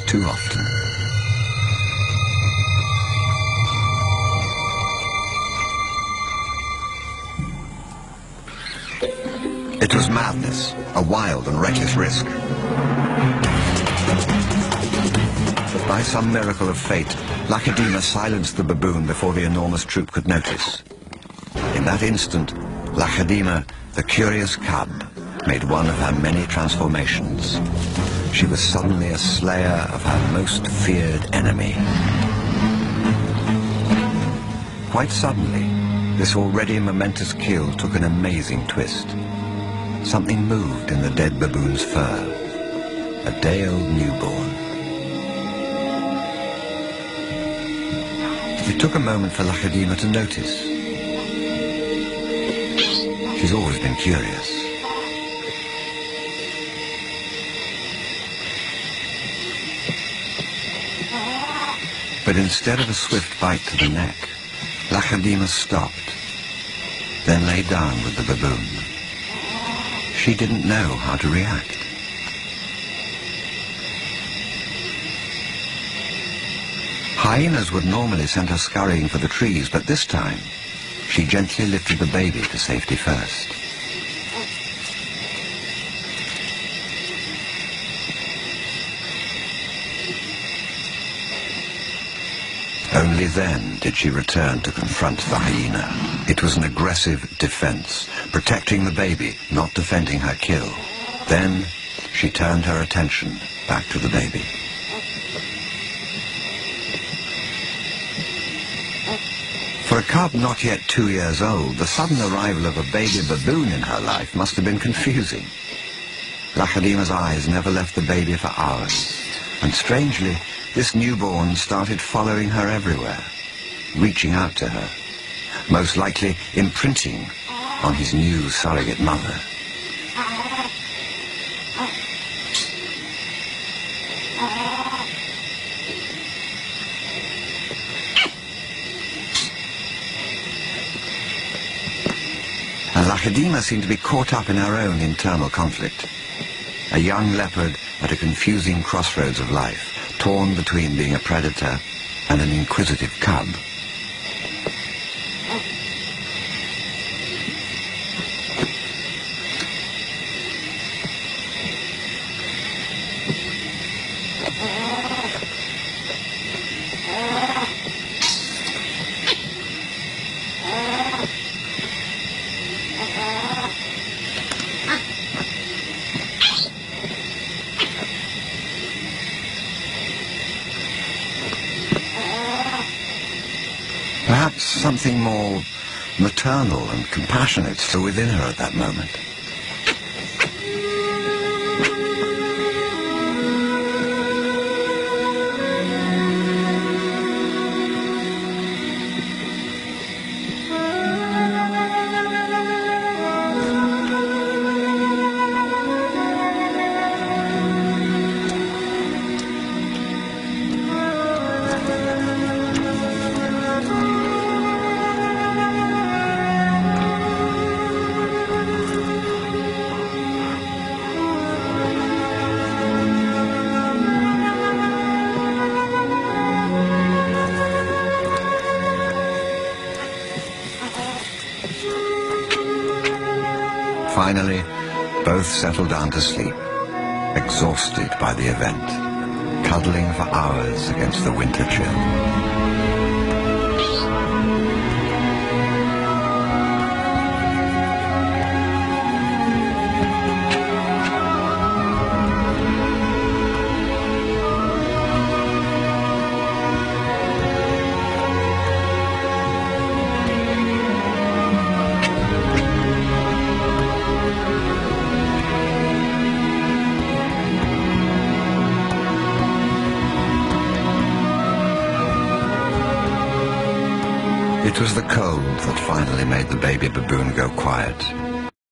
too often. It was madness, a wild and reckless risk. But by some miracle of fate, Lachadima silenced the baboon before the enormous troop could notice. In that instant, Lachadima, the curious cub, made one of her many transformations. She was suddenly a slayer of her most feared enemy. Quite suddenly, this already momentous kill took an amazing twist. Something moved in the dead baboon's fur. A day-old newborn. It took a moment for Lachadima to notice. She's always been curious. But instead of a swift bite to the neck, Lachadima stopped, then lay down with the baboon. She didn't know how to react. Hyenas would normally send her scurrying for the trees, but this time, she gently lifted the baby to safety first. Only then did she return to confront the hyena. It was an aggressive defense, protecting the baby, not defending her kill. Then she turned her attention back to the baby. For a cub not yet 2 years old, the sudden arrival of a baby baboon in her life must have been confusing. Lachadima's eyes never left the baby for hours, and strangely, this newborn started following her everywhere, reaching out to her, most likely imprinting on his new surrogate mother. And Lachadima seemed to be caught up in her own internal conflict. A young leopard at a confusing crossroads of life, torn between being a predator and an inquisitive cub. Perhaps something more maternal and compassionate still within her at that moment. Finally, both settled down to sleep, exhausted by the event, cuddling for hours against the winter chill. It was the cold that finally made the baby baboon go quiet.